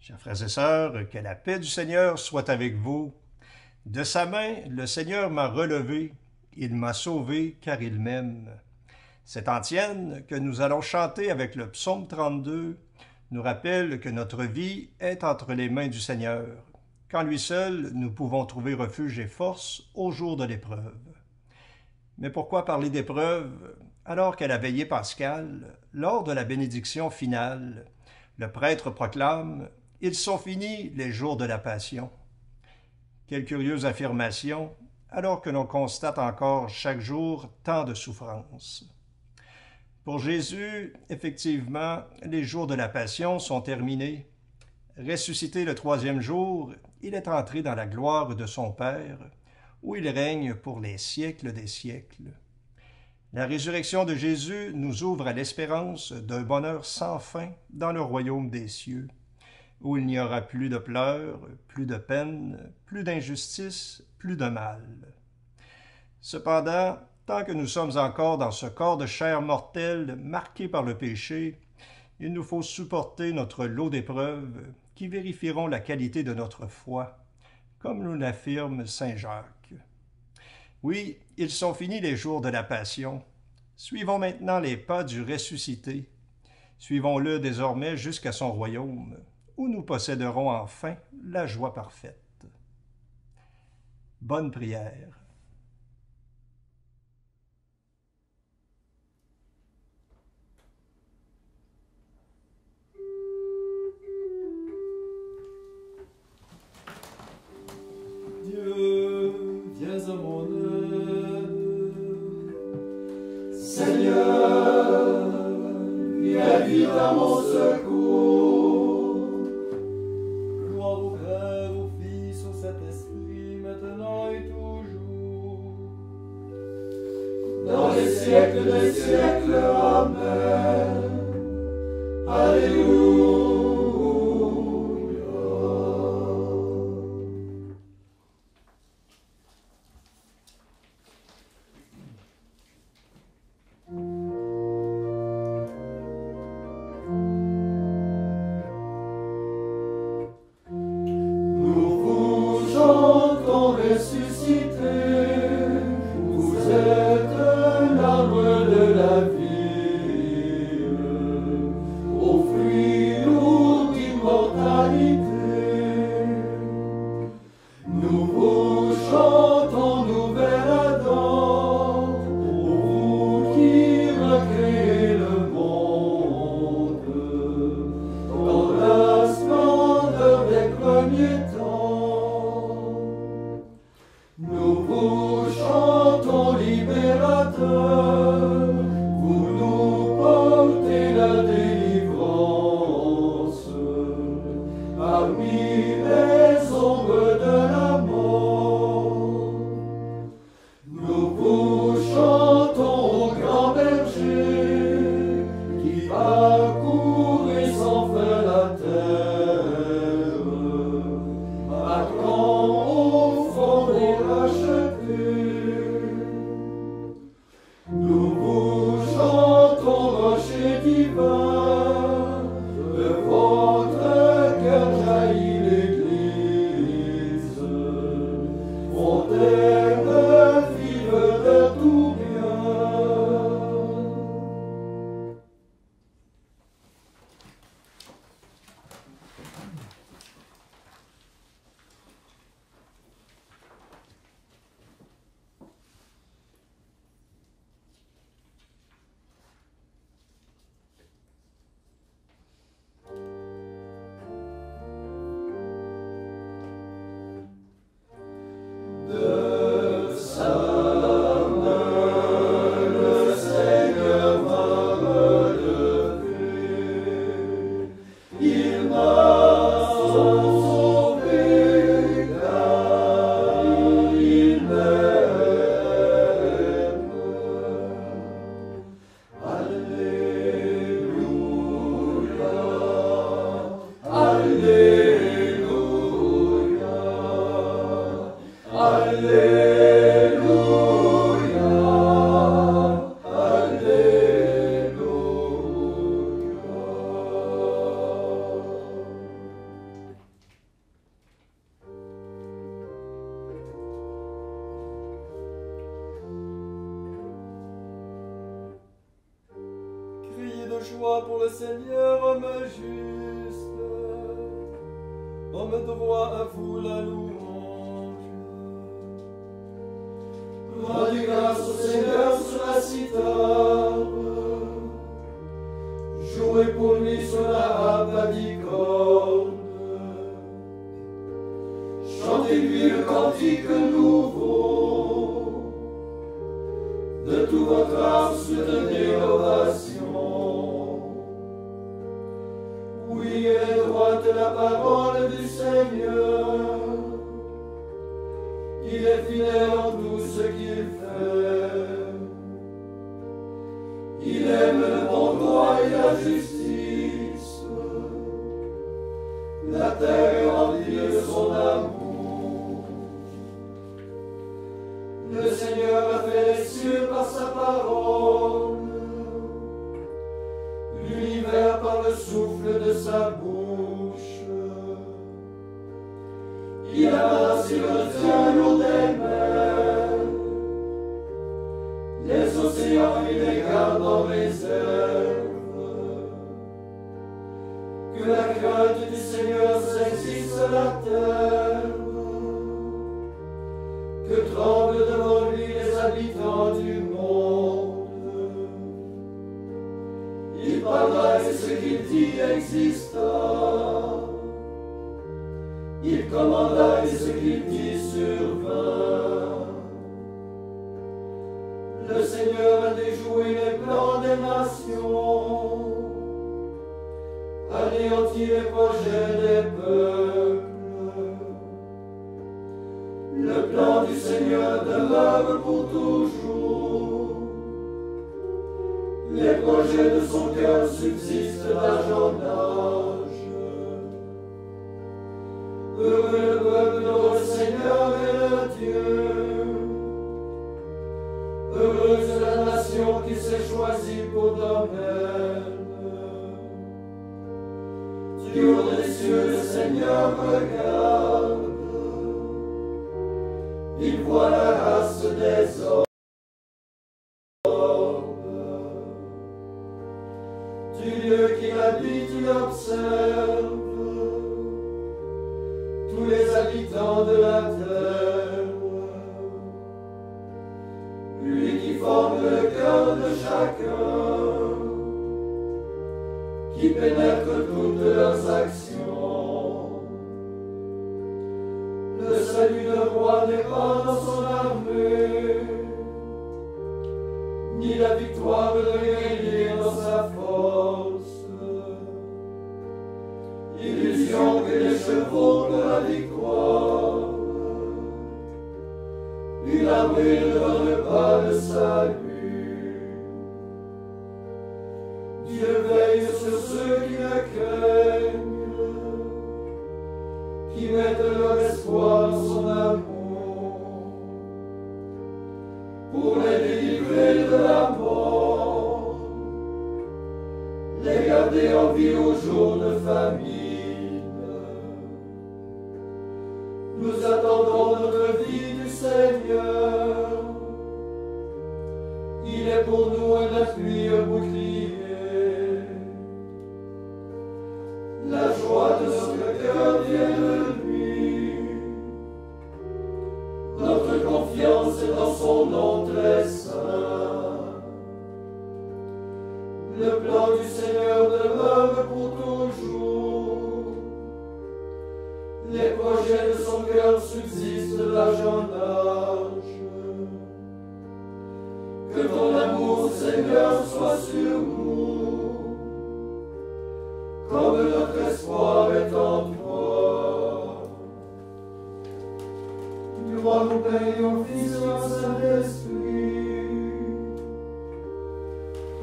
Chers frères et sœurs, que la paix du Seigneur soit avec vous. De sa main, le Seigneur m'a relevé, il m'a sauvé car il m'aime. Cette antienne que nous allons chanter avec le psaume 32 nous rappelle que notre vie est entre les mains du Seigneur, qu'en lui seul nous pouvons trouver refuge et force au jour de l'épreuve. Mais pourquoi parler d'épreuve alors qu'à la veillée pascale, lors de la bénédiction finale, le prêtre proclame « Ils sont finis les jours de la Passion ». Quelle curieuse affirmation, alors que l'on constate encore chaque jour tant de souffrances. Pour Jésus, effectivement, les jours de la Passion sont terminés. Ressuscité le troisième jour, il est entré dans la gloire de son Père, où il règne pour les siècles des siècles. La résurrection de Jésus nous ouvre à l'espérance d'un bonheur sans fin dans le royaume des cieux, où il n'y aura plus de pleurs, plus de peine, plus d'injustice, plus de mal. Cependant, tant que nous sommes encore dans ce corps de chair mortelle marqué par le péché, il nous faut supporter notre lot d'épreuves qui vérifieront la qualité de notre foi, comme nous l'affirme saint Jacques. Oui, ils sont finis les jours de la Passion. Suivons maintenant les pas du ressuscité. Suivons-le désormais jusqu'à son royaume, où nous posséderons enfin la joie parfaite. Bonne prière. Dieu, viens à mon aide. Seigneur, viens vite à mon secours. Gloire au Père, au Fils, au Saint-Esprit, maintenant et toujours. Dans les siècles des siècles, Amen. Alléluia. Ressuscité, vous êtes l'arbre de la vie, au fruit lourd d'immortalité. Nous vous chantons nouvelle Adam, vous qui recréez le monde, dans la splendeur des premiers temps. Nous vous chantons libérateur, vous nous portez la délivrance, parmi les ombres de la mort. Nous vous chantons au grand berger, qui parcourez sans fin la terre, marquant au fond des nous vous chantons, rocher divin, de votre cœur jaillit l'Église, fontaine vive de tout bien. De sa main, le Seigneur m'a relevé. Il m'a sauvé car il m'aime. Alléluia, Alléluia. Alléluia, Alléluia. joie pour le Seigneur, homme juste. Homme droit, à vous la louange. Rendez grâce au Seigneur sur la cithare. Jouez pour lui sur la harpe à 10 cordes. Chantez-lui le cantique nouveau. De tout votre âme soutenez l'ovation. Oui, elle est droite la parole du Seigneur. Il est fidèle en tout ce qu'il fait. Il aime le bon droit et la justice. La terre est remplie de son amour. Le Seigneur a fait les cieux par sa parole, l'univers par le souffle de sa bouche. Il a massé le lourd des mers. Les océans, il les garde en réserve. Que la crainte du Seigneur saisisse la terre. Que tremblent devant lui les habitants du monde. Il parlera et ce qu'il dit exista. Il commanda et ce qu'il dit survint. Le Seigneur a déjoué les plans des nations, anéanti les projets des peuples. Le plan du Seigneur demeure pour toujours. Les projets de son cœur subsistent d'âge en âge. Heureux le peuple dont le Seigneur est le Dieu. Heureuse la nation qui s'est choisie pour domaine. Du haut des cieux, le Seigneur regarde. Il voit la race des hommes. Du lieu qu'il habite, il observe tous les habitants de la terre. Lui qui forme le cœur de chacun, qui pénètre toutes leurs actions. Le salut d'un roi n'est pas dans son armée, ni la victoire d'un guerrier dans sa force. Illusion que les chevaux pour la victoire. Une armée ne donne pas le salut. Dieu veille sur ceux qui le craignent, qui mettent leur espoir dans son amour, pour les délivrer de la mort, les garder en vie au jour de famine. Nous attendons notre vie du Seigneur. Il est pour nous un appui, un bouclier. La joie de notre cœur vient de lui. Notre confiance est dans son nom très saint. Le plan du Seigneur demeure pour toujours. Les projets de son cœur subsistent d'âge en âge. Que ton amour, Seigneur, soit sur nous, comme notre espoir est en toi. Gloire au Père et au Fils et au Saint-Esprit,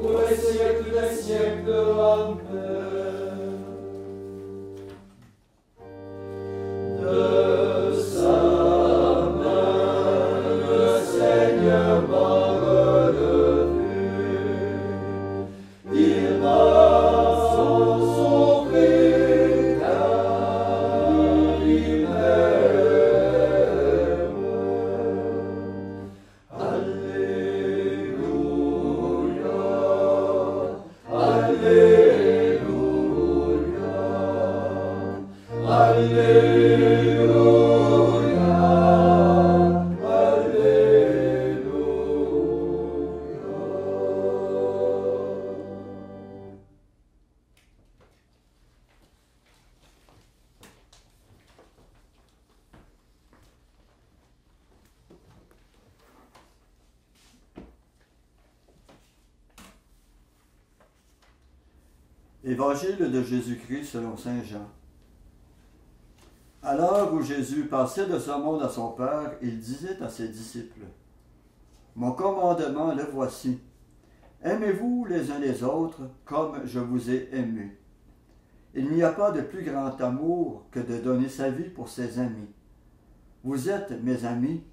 pour les siècles des siècles. Amen. De sa main, le Seigneur m'a relevé. Il m'a sauvé car il m'aime. Alléluia, Alléluia. Évangile de Jésus-Christ selon saint Jean. À l'heure où Jésus passait de ce monde à son Père, il disait à ses disciples, « Mon commandement, le voici. Aimez-vous les uns les autres comme je vous ai aimés. Il n'y a pas de plus grand amour que de donner sa vie pour ses amis. Vous êtes mes amis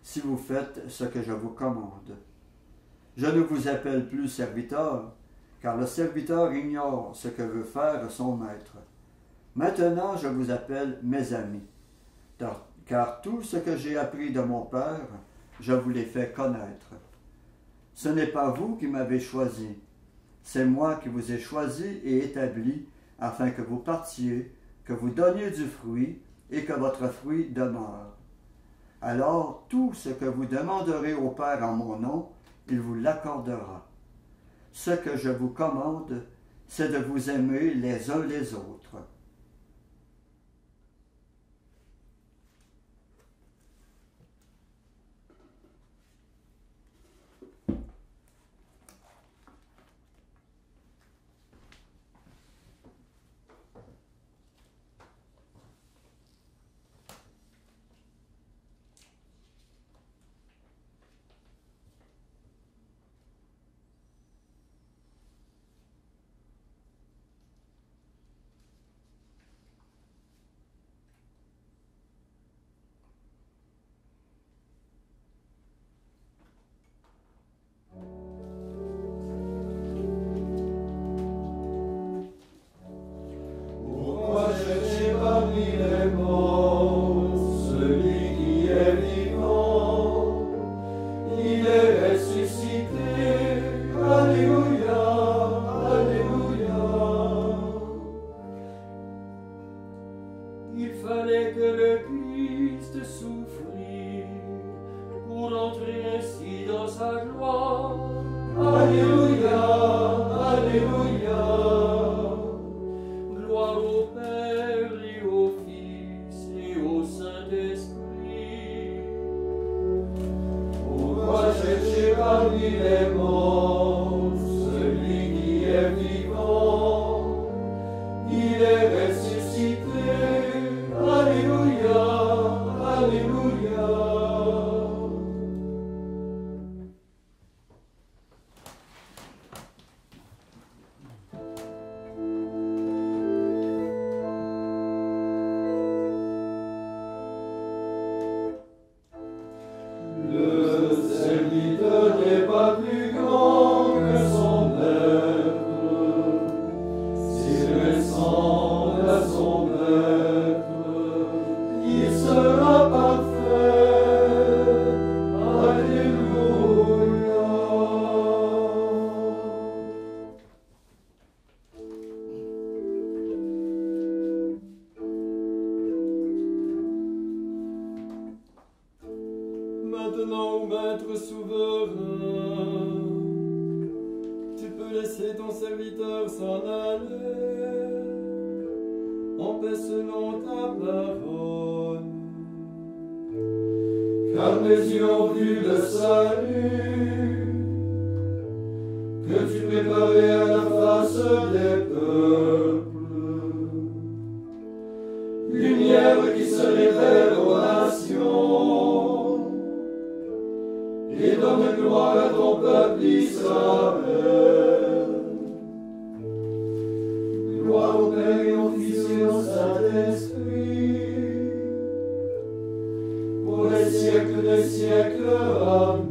si vous faites ce que je vous commande. Je ne vous appelle plus serviteur, car le serviteur ignore ce que veut faire son maître. Maintenant, je vous appelle mes amis, car tout ce que j'ai appris de mon Père, je vous l'ai fait connaître. Ce n'est pas vous qui m'avez choisi, c'est moi qui vous ai choisi et établi, afin que vous partiez, que vous donniez du fruit, et que votre fruit demeure. Alors, tout ce que vous demanderez au Père en mon nom, il vous l'accordera. Ce que je vous commande, c'est de vous aimer les uns les autres. Maintenant, maître souverain, tu peux laisser ton serviteur s'en aller, en paix selon ta parole. Car mes yeux ont vu le salut, que tu préparais à la face des peuples, lumière qui se révèle aux nations, et donne gloire à ton peuple Israël. Gloire au Père et au Fils et au Saint-Esprit, pour les siècles des siècles. Amen.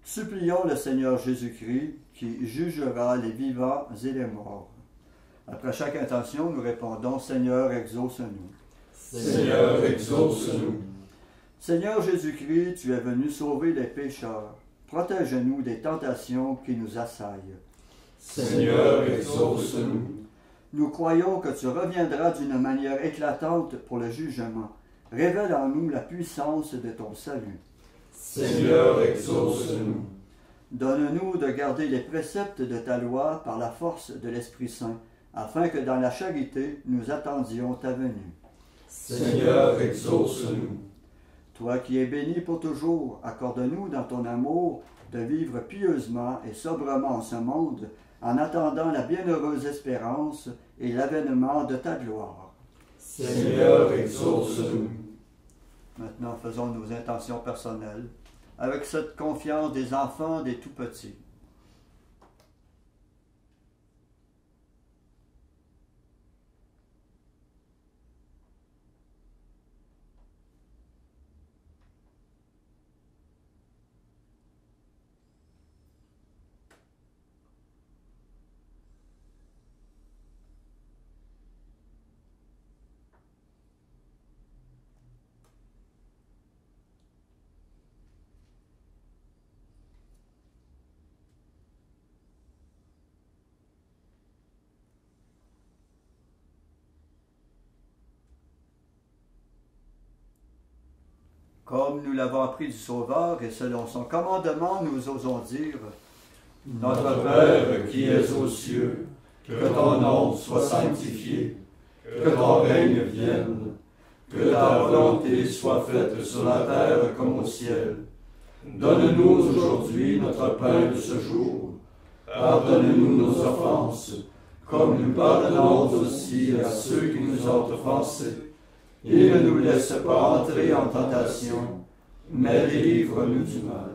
Supplions le Seigneur Jésus-Christ qui jugera les vivants et les morts. Après chaque intention, nous répondons « Seigneur, exauce-nous ». Seigneur, exauce-nous. Seigneur Jésus-Christ, tu es venu sauver les pécheurs. Protège-nous des tentations qui nous assaillent. Seigneur, exauce-nous. Nous croyons que tu reviendras d'une manière éclatante pour le jugement. Révèle en nous la puissance de ton salut. Seigneur, exauce-nous. Donne-nous de garder les préceptes de ta loi par la force de l'Esprit Saint, afin que dans la charité nous attendions ta venue. Seigneur, exauce-nous. Toi qui es béni pour toujours, accorde-nous dans ton amour de vivre pieusement et sobrement en ce monde, en attendant la bienheureuse espérance et l'avènement de ta gloire. Seigneur, exauce-nous. Maintenant, faisons nos intentions personnelles, avec cette confiance des enfants, des tout-petits. Comme nous l'avons appris du Sauveur et selon son commandement, nous osons dire: Notre Père qui es aux cieux, que ton nom soit sanctifié, que ton règne vienne, que ta volonté soit faite sur la terre comme au ciel. Donne-nous aujourd'hui notre pain de ce jour. Pardonne-nous nos offenses, comme nous pardonnons aussi à ceux qui nous ont offensés. Et ne nous laisse pas entrer en tentation, mais délivre-nous du mal.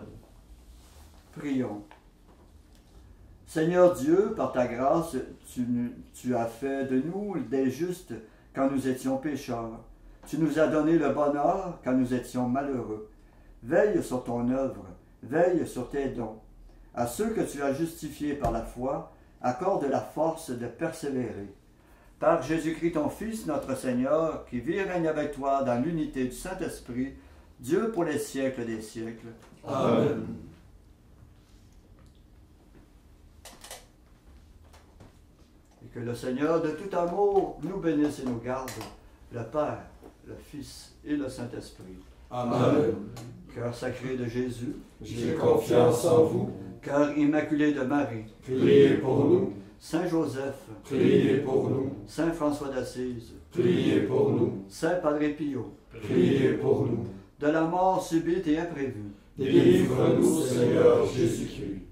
Prions. Seigneur Dieu, par ta grâce, tu as fait de nous des justes quand nous étions pécheurs. Tu nous as donné le bonheur quand nous étions malheureux. Veille sur ton œuvre, veille sur tes dons. À ceux que tu as justifiés par la foi, accorde la force de persévérer. Par Jésus-Christ, ton Fils, notre Seigneur, qui vit et règne avec toi dans l'unité du Saint-Esprit, Dieu pour les siècles des siècles. Amen. Et que le Seigneur de tout amour nous bénisse et nous garde, le Père, le Fils et le Saint-Esprit. Amen. Cœur sacré de Jésus, J'ai confiance en vous. cœur immaculé de Marie, Priez pour nous. Saint Joseph, Priez pour nous. Saint François d'Assise, Priez pour nous. Saint Padre Pio, Priez pour nous. de la mort subite et imprévue, Délivre-nous, Seigneur Jésus-Christ.